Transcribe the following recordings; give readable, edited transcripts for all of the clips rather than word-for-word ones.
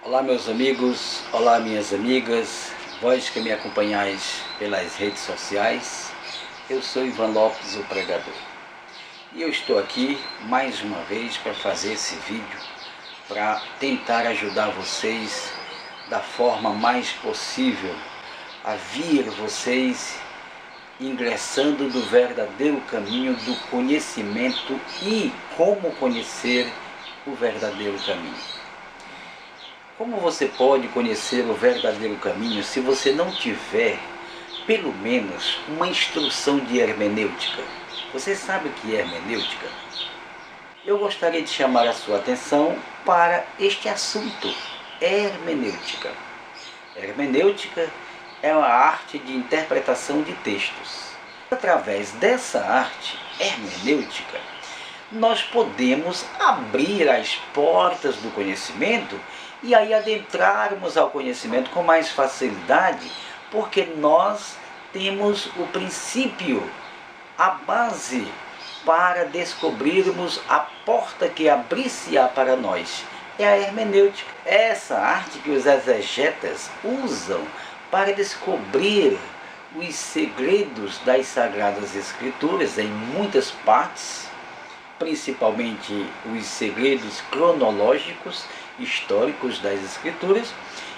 Olá meus amigos, olá minhas amigas, vós que me acompanhais pelas redes sociais, eu sou Ivan Lopes, o pregador. E eu estou aqui mais uma vez para fazer esse vídeo, para tentar ajudar vocês da forma mais possível a vir vocês ingressando no verdadeiro caminho do conhecimento e como conhecer o verdadeiro caminho. Como você pode conhecer o verdadeiro caminho se você não tiver, pelo menos, uma instrução de hermenêutica? Você sabe o que é hermenêutica? Eu gostaria de chamar a sua atenção para este assunto, hermenêutica. Hermenêutica é uma arte de interpretação de textos. Através dessa arte hermenêutica, nós podemos abrir as portas do conhecimento e aí adentrarmos ao conhecimento com mais facilidade, porque nós temos o princípio, a base para descobrirmos a porta que abrir-se-á para nós. É a hermenêutica. É essa arte que os exegetas usam para descobrir os segredos das Sagradas Escrituras em muitas partes, principalmente os segredos cronológicos, históricos das Escrituras,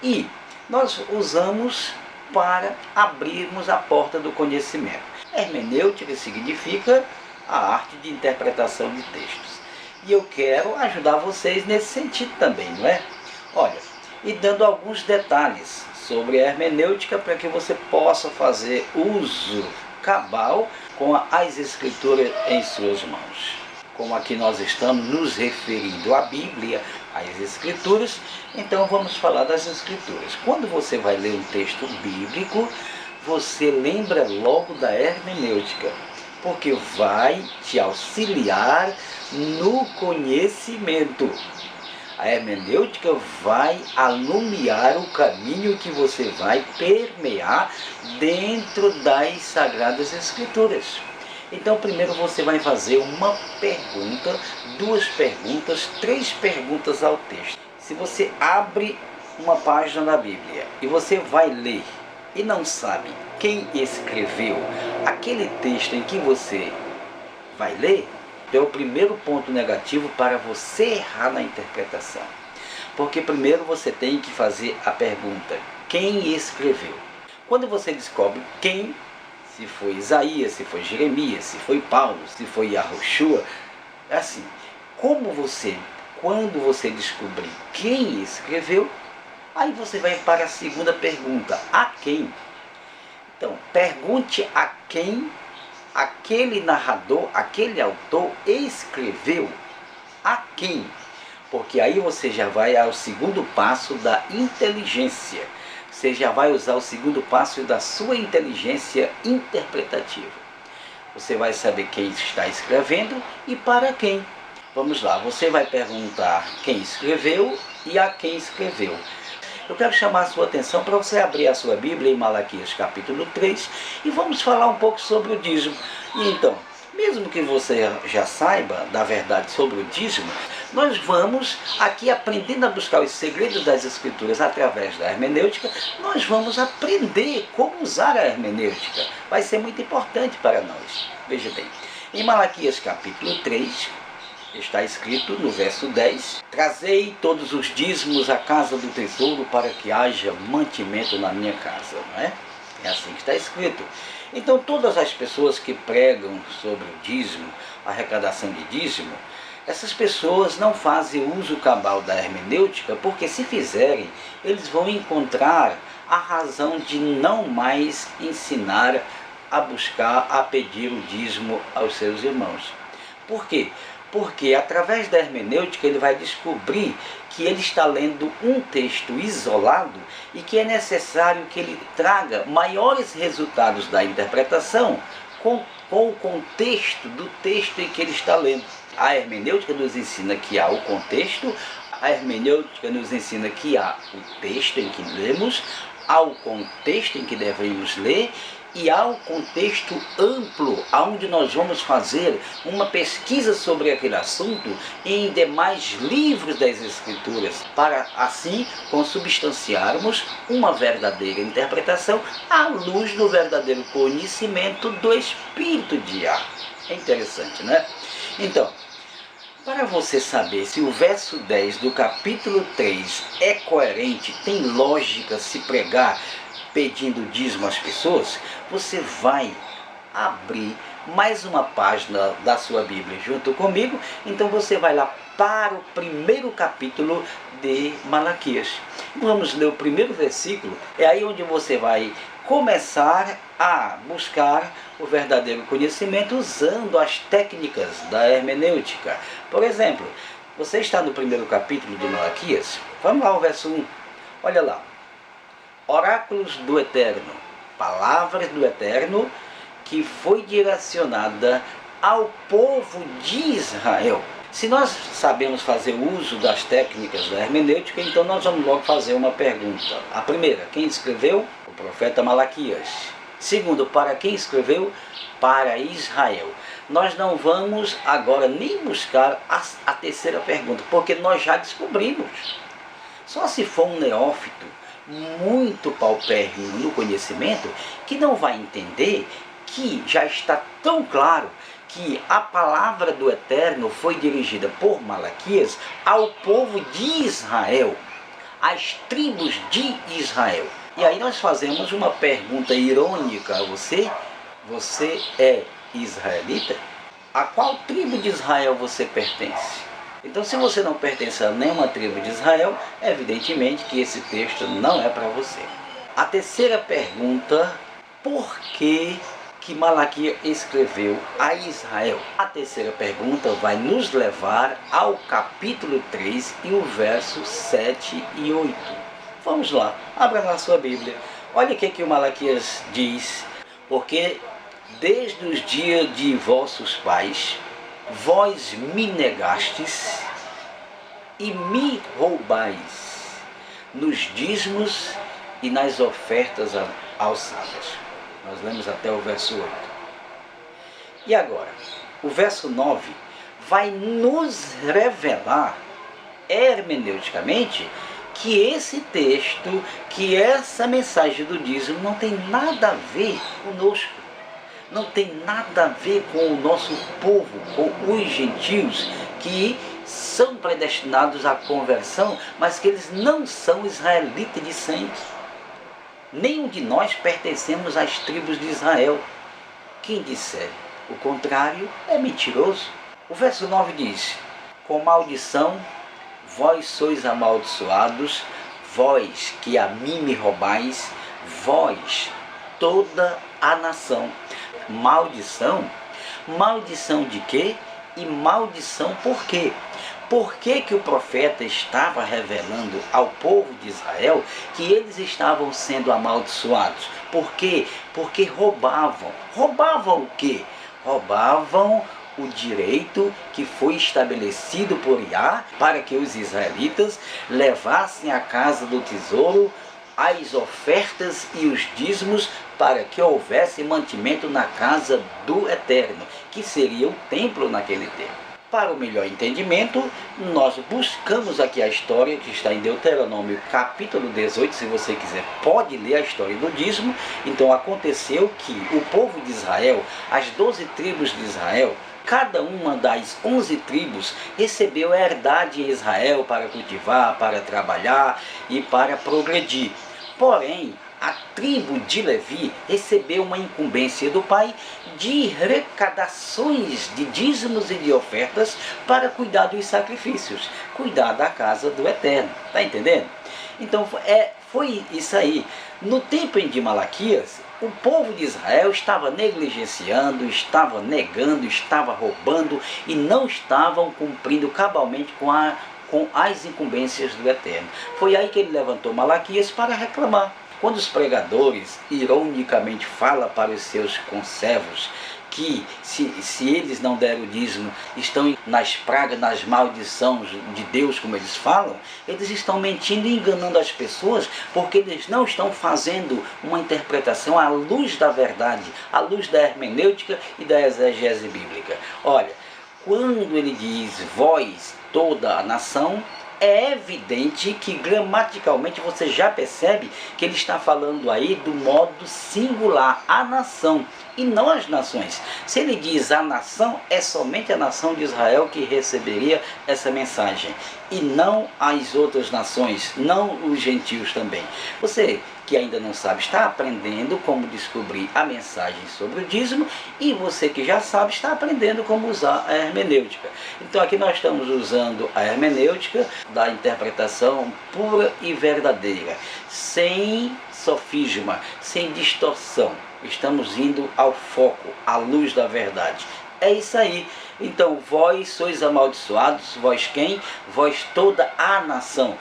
e nós usamos para abrirmos a porta do conhecimento. Hermenêutica significa a arte de interpretação de textos. E eu quero ajudar vocês nesse sentido também, não é? Olha, e dando alguns detalhes sobre a hermenêutica para que você possa fazer uso cabal com as Escrituras em suas mãos. Como aqui nós estamos nos referindo à Bíblia, às Escrituras, então vamos falar das Escrituras. Quando você vai ler um texto bíblico, você lembra logo da hermenêutica, porque vai te auxiliar no conhecimento. A hermenêutica vai alumiar o caminho que você vai permear dentro das Sagradas Escrituras. Então, primeiro você vai fazer uma pergunta, duas perguntas, três perguntas ao texto. Se você abre uma página da Bíblia e você vai ler e não sabe quem escreveu aquele texto em que você vai ler, é o primeiro ponto negativo para você errar na interpretação. Porque primeiro você tem que fazer a pergunta: quem escreveu? Quando você descobre quem, se foi Isaías, se foi Jeremias, se foi Paulo, se foi Yahushua, assim, quando você descobrir quem escreveu, aí você vai para a segunda pergunta: a quem? Então, pergunte a quem aquele narrador, aquele autor escreveu, a quem? Porque aí você já vai ao segundo passo da inteligência. Você já vai usar o segundo passo da sua inteligência interpretativa. Você vai saber quem está escrevendo e para quem. Vamos lá, você vai perguntar quem escreveu e a quem escreveu. Eu quero chamar a sua atenção para você abrir a sua Bíblia em Malaquias capítulo 3 e vamos falar um pouco sobre o dízimo. E então, mesmo que você já saiba da verdade sobre o dízimo, nós vamos aqui aprendendo a buscar os segredos das Escrituras através da hermenêutica. Nós vamos aprender como usar a hermenêutica. Vai ser muito importante para nós. Veja bem, em Malaquias capítulo 3, está escrito no verso 10: trazei todos os dízimos à casa do tesouro para que haja mantimento na minha casa. Não é? É assim que está escrito. Então todas as pessoas que pregam sobre o dízimo, a arrecadação de dízimo, essas pessoas não fazem uso cabal da hermenêutica, porque se fizerem, eles vão encontrar a razão de não mais ensinar a buscar, a pedir o dízimo aos seus irmãos. Por quê? Porque através da hermenêutica ele vai descobrir que ele está lendo um texto isolado e que é necessário que ele traga maiores resultados da interpretação com o contexto do texto em que ele está lendo. A hermenêutica nos ensina que há o contexto, a hermenêutica nos ensina que há o texto em que lemos, há o contexto em que devemos ler e há um contexto amplo, onde nós vamos fazer uma pesquisa sobre aquele assunto em demais livros das Escrituras, para assim consubstanciarmos uma verdadeira interpretação à luz do verdadeiro conhecimento do Espírito de Yah. É interessante, né? Então, para você saber se o verso 10 do capítulo 3 é coerente, tem lógica se pregar pedindo dízimo às pessoas, você vai abrir mais uma página da sua Bíblia junto comigo. Então você vai lá para o primeiro capítulo de Malaquias. Vamos ler o primeiro versículo. É aí onde você vai começar a buscar o verdadeiro conhecimento usando as técnicas da hermenêutica. Por exemplo, você está no primeiro capítulo de Malaquias. Vamos lá ao verso 1. Olha lá. Oráculos do Eterno, palavras do Eterno que foi direcionada ao povo de Israel. Se nós sabemos fazer uso das técnicas da hermenêutica, então nós vamos logo fazer uma pergunta. A primeira, quem escreveu? O profeta Malaquias. Segundo, para quem escreveu? Para Israel. Nós não vamos agora nem buscar a terceira pergunta, porque nós já descobrimos. Só se for um neófito muito paupérrimo no conhecimento, que não vai entender que já está tão claro que a palavra do Eterno foi dirigida por Malaquias ao povo de Israel, às tribos de Israel. E aí nós fazemos uma pergunta irônica a você: você é israelita? A qual tribo de Israel você pertence? Então, se você não pertence a nenhuma tribo de Israel, evidentemente que esse texto não é para você. A terceira pergunta: por que Malaquias escreveu a Israel? A terceira pergunta vai nos levar ao capítulo 3 e o verso 7 e 8. Vamos lá, abra na sua Bíblia. Olha o que o Malaquias diz: porque desde os dias de vossos pais, vós me negastes e me roubais nos dízimos e nas ofertas aos sábios. Nós lemos até o verso 8. E agora, o verso 9 vai nos revelar hermeneuticamente que esse texto, que essa mensagem do dízimo não tem nada a ver conosco. Não tem nada a ver com o nosso povo, com os gentios, que são predestinados à conversão, mas que eles não são israelitas de sangue. Nenhum de nós pertencemos às tribos de Israel. Quem disser o contrário é mentiroso. O verso 9 diz: com maldição vós sois amaldiçoados, vós que a mim me roubais, vós toda a nação. Maldição? Maldição de quê? E maldição por quê? Por que que o profeta estava revelando ao povo de Israel que eles estavam sendo amaldiçoados? Por quê? Porque roubavam. Roubavam o quê? Roubavam o direito que foi estabelecido por Yah para que os israelitas levassem à casa do tesouro as ofertas e os dízimos para que houvesse mantimento na casa do Eterno, que seria o templo naquele tempo. Para o melhor entendimento, nós buscamos aqui a história que está em Deuteronômio capítulo 18, se você quiser pode ler a história do dízimo. Então aconteceu que o povo de Israel, as 12 tribos de Israel, cada uma das 11 tribos recebeu a herdade em Israel para cultivar, para trabalhar e para progredir. Porém, a tribo de Levi recebeu uma incumbência do pai de arrecadações de dízimos e de ofertas para cuidar dos sacrifícios, cuidar da casa do Eterno. Está entendendo? Então foi isso aí. No tempo de Malaquias, o povo de Israel estava negligenciando, estava negando, estava roubando e não estavam cumprindo cabalmente com as incumbências do Eterno. Foi aí que ele levantou Malaquias para reclamar. Quando os pregadores ironicamente falam para os seus conservos que se eles não deram o dízimo, estão nas pragas, nas maldições de Deus, como eles falam, eles estão mentindo e enganando as pessoas, porque eles não estão fazendo uma interpretação à luz da verdade, à luz da hermenêutica e da exegese bíblica. Olha, quando ele diz vós, toda a nação, é evidente que gramaticalmente você já percebe que ele está falando aí do modo singular, a nação, e não as nações. Se ele diz a nação, é somente a nação de Israel que receberia essa mensagem, e não as outras nações, não os gentios também. Você que ainda não sabe, está aprendendo como descobrir a mensagem sobre o dízimo, e você que já sabe, está aprendendo como usar a hermenêutica. Então aqui nós estamos usando a hermenêutica da interpretação pura e verdadeira, sem sofisma, sem distorção. Estamos indo ao foco, à luz da verdade. É isso aí. Então, vós sois amaldiçoados, vós quem? Vós toda a nação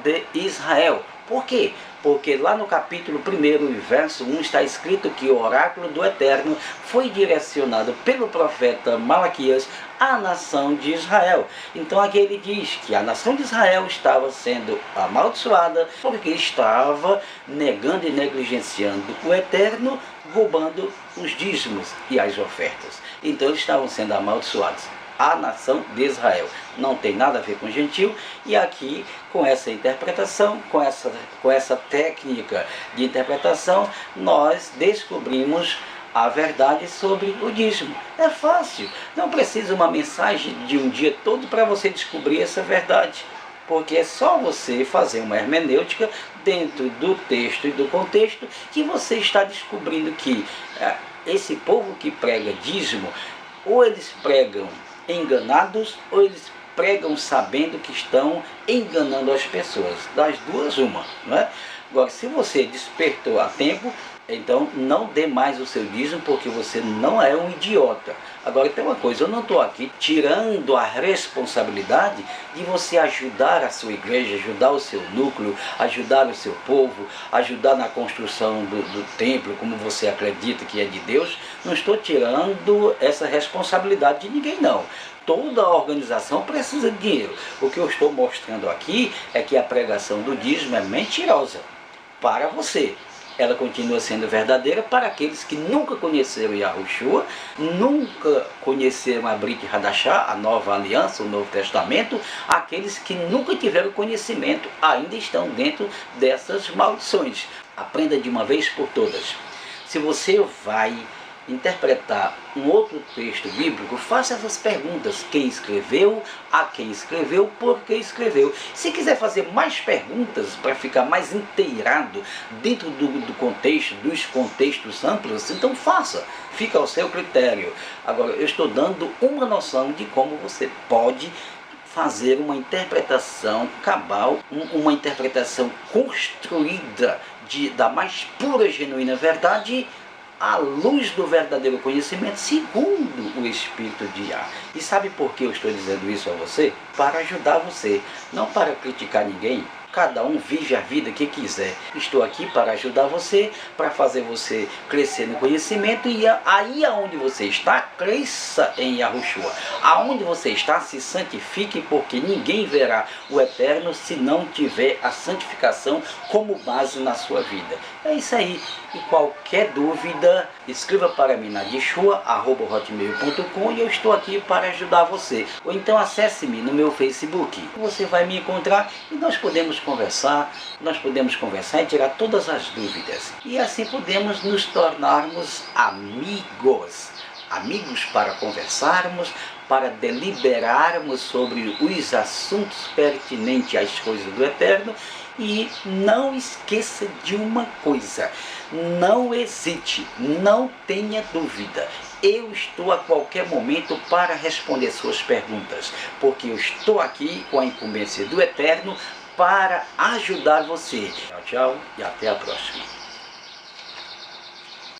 de Israel. Por quê? Porque lá no capítulo 1, verso 1, está escrito que o oráculo do Eterno foi direcionado pelo profeta Malaquias à nação de Israel. Então aqui ele diz que a nação de Israel estava sendo amaldiçoada porque estava negando e negligenciando o Eterno, roubando os dízimos e as ofertas. Então eles estavam sendo amaldiçoados. A nação de Israel não tem nada a ver com gentil, e aqui com essa interpretação, com essa técnica de interpretação, nós descobrimos a verdade sobre o dízimo. É fácil, não precisa uma mensagem de um dia todo para você descobrir essa verdade, porque é só você fazer uma hermenêutica dentro do texto e do contexto que você está descobrindo que esse povo que prega dízimo, ou eles pregam enganados, ou eles pregam sabendo que estão enganando as pessoas. Das duas, uma, não é? Agora, se você despertou a tempo, então não dê mais o seu dízimo, porque você não é um idiota. Agora tem uma coisa, eu não estou aqui tirando a responsabilidade de você ajudar a sua igreja, ajudar o seu núcleo, ajudar o seu povo, ajudar na construção do templo, como você acredita que é de Deus. Não estou tirando essa responsabilidade de ninguém, não. Toda a organização precisa de dinheiro. O que eu estou mostrando aqui é que a pregação do dízimo é mentirosa para você. Ela continua sendo verdadeira para aqueles que nunca conheceram Yahushua, nunca conheceram a Brit Hadashah, a nova aliança, o Novo Testamento. Aqueles que nunca tiveram conhecimento ainda estão dentro dessas maldições. Aprenda de uma vez por todas. Se você vai interpretar um outro texto bíblico, faça essas perguntas: quem escreveu, a quem escreveu, por que escreveu. Se quiser fazer mais perguntas para ficar mais inteirado dentro do contexto, dos contextos amplos, então faça, fica ao seu critério. Agora eu estou dando uma noção de como você pode fazer uma interpretação cabal, uma interpretação construída da mais pura e genuína verdade, à luz do verdadeiro conhecimento, segundo o Espírito de Yah. E sabe por que eu estou dizendo isso a você? Para ajudar você, não para criticar ninguém. Cada um vive a vida que quiser. Estou aqui para ajudar você, para fazer você crescer no conhecimento, e aí aonde você está, cresça em Yahushua. Aonde você está, se santifique, porque ninguém verá o Eterno se não tiver a santificação como base na sua vida. É isso aí. E qualquer dúvida, escreva para mim na yeshua@hotmail.com, e eu estou aqui para ajudar você. Ou então acesse-me no meu Facebook. Você vai me encontrar e nós podemos conversar e tirar todas as dúvidas. E assim podemos nos tornarmos amigos. Amigos para conversarmos, para deliberarmos sobre os assuntos pertinentes às coisas do Eterno. E não esqueça de uma coisa: não hesite, não tenha dúvida. Eu estou a qualquer momento para responder suas perguntas, porque eu estou aqui com a incumbência do Eterno para ajudar você. Tchau, tchau, e até a próxima.